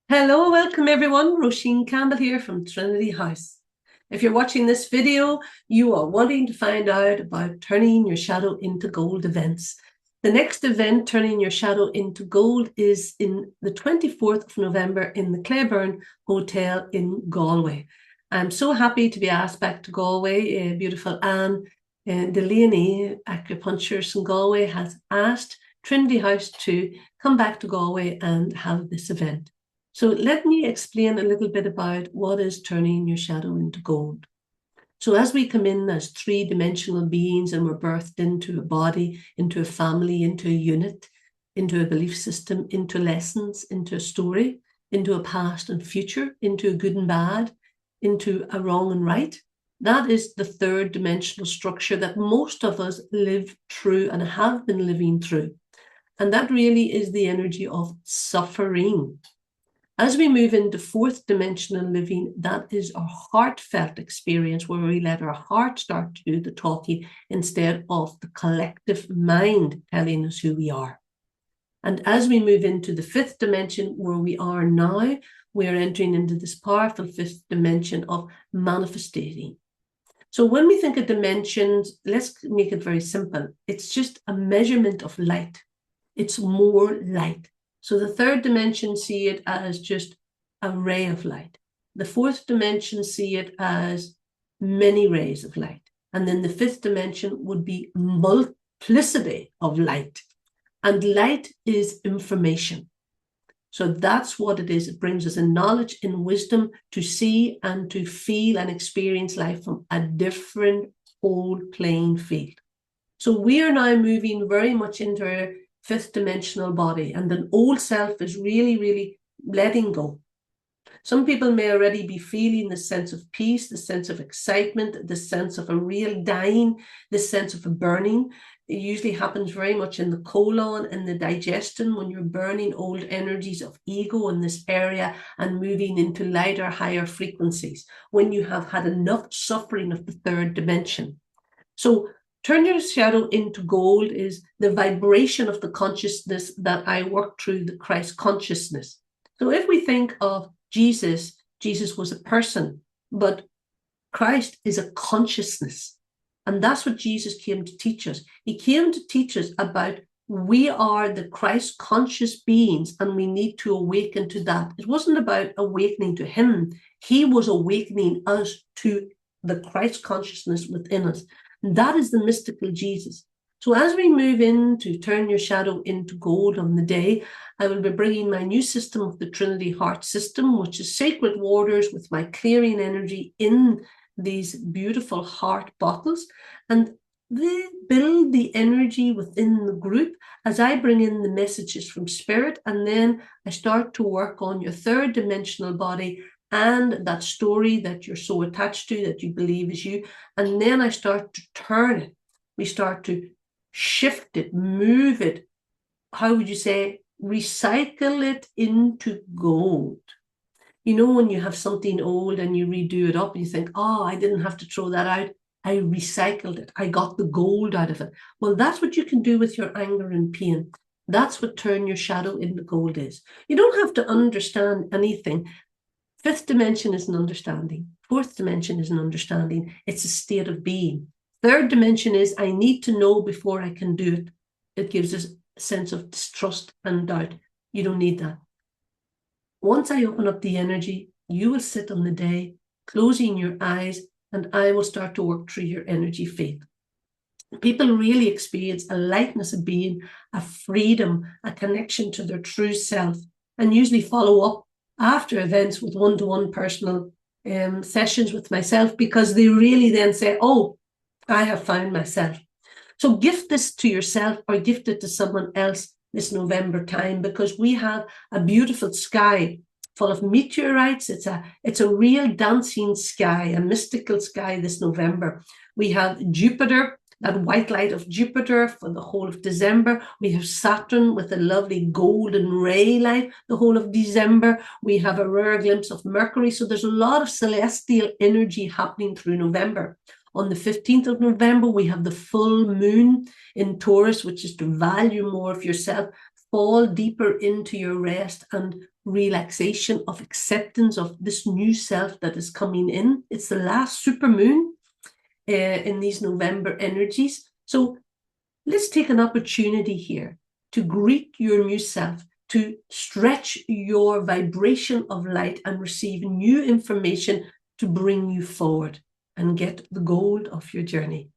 Hello, welcome everyone. Roisin Campbell here from Trinity House. If you're watching this video, you are wanting to find out about Turning Your Shadow into Gold events. The next event, Turning Your Shadow into Gold, is in the 24th of November in the Claiborne Hotel in Galway. I'm so happy to be asked back to Galway. Beautiful Anne Delaney, acupuncturist in Galway, has asked Trinity House to come back to Galway and have this event. So let me explain a little bit about what is turning your shadow into gold. So as we come in as three-dimensional beings and we're birthed into a body, into a family, into a unit, into a belief system, into lessons, into a story, into a past and future, into a good and bad, into a wrong and right, that is the third dimensional structure that most of us live through and have been living through. And that really is the energy of suffering. As we move into fourth dimensional living, that is our heartfelt experience where we let our heart start to do the talking instead of the collective mind telling us who we are. And as we move into the fifth dimension where we are now, we are entering into this powerful fifth dimension of manifesting. So when we think of dimensions, let's make it very simple. It's just a measurement of light. It's more light. So the third dimension see it as just a ray of light. The fourth dimension see it as many rays of light. And then the fifth dimension would be multiplicity of light. And light is information. So that's what it is. It brings us a knowledge and wisdom to see and to feel and experience life from a different whole playing field. So we are now moving very much into our fifth dimensional body, and an old self is really letting go. Some people may already be feeling the sense of peace, the sense of excitement, the sense of a real dying, the sense of a burning. It usually happens very much in the colon and the digestion when you're burning old energies of ego in this area and moving into lighter, higher frequencies when you have had enough suffering of the third dimension. So turn your shadow into gold is the vibration of the consciousness that I work through, the Christ consciousness. So if we think of Jesus, Jesus was a person, but Christ is a consciousness. And that's what Jesus came to teach us. He came to teach us about we are the Christ conscious beings and we need to awaken to that. It wasn't about awakening to him. He was awakening us to the Christ consciousness within us. That is the mystical Jesus. So as we move in to turn your shadow into gold on the day, I will be bringing my new system of the Trinity Heart System, which is sacred waters with my clearing energy in these beautiful heart bottles. And they build the energy within the group as I bring in the messages from spirit. And then I start to work on your third dimensional body and that story that you're so attached to, that you believe is you. And then I start to turn it. We start to shift it, move it. How would you say? Recycle it into gold. You know, when you have something old and you redo it up and you think, oh, I didn't have to throw that out. I recycled it. I got the gold out of it. Well, that's what you can do with your anger and pain. That's what turn your shadow into gold is. You don't have to understand anything. Fifth dimension is an understanding. Fourth dimension is an understanding. It's a state of being. Third dimension is I need to know before I can do it. It gives us a sense of distrust and doubt. You don't need that. Once I open up the energy, you will sit on the day, closing your eyes, and I will start to work through your energy field. People really experience a lightness of being, a freedom, a connection to their true self, and usually follow up after events with one-to-one personal sessions with myself, because they really then say, oh, I have found myself. So gift this to yourself or gift it to someone else this November time, because we have a beautiful sky full of meteorites. It's a real dancing sky, a mystical sky this November. We have Jupiter, that white light of Jupiter for the whole of December. We have Saturn with a lovely golden ray light the whole of December. We have a rare glimpse of Mercury. So there's a lot of celestial energy happening through November. On the 15th of November, we have the full moon in Taurus, which is to value more of yourself. fall deeper into your rest and relaxation of acceptance of this new self that is coming in. It's the last super moon in these November energies. So let's take an opportunity here to greet your new self, to stretch your vibration of light and receive new information to bring you forward and get the gold of your journey.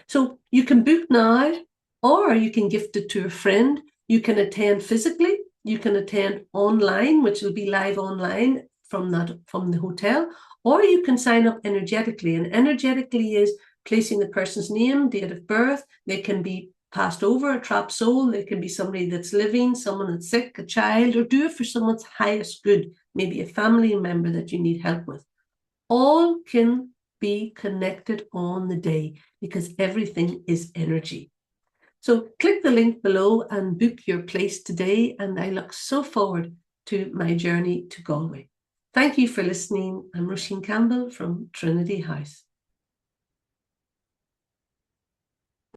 So you can book now, or you can gift it to a friend. You can attend physically, you can attend online, which will be live online from the hotel, or you can sign up energetically. And energetically is placing the person's name, date of birth. They can be passed over, a trapped soul. They can be somebody that's living, someone that's sick, a child, or do it for someone's highest good, maybe a family member that you need help with. All can be connected on the day because everything is energy. So click the link below and book your place today. And I look so forward to my journey to Galway. Thank you for listening. I'm Roisin Campbell from Trinity House.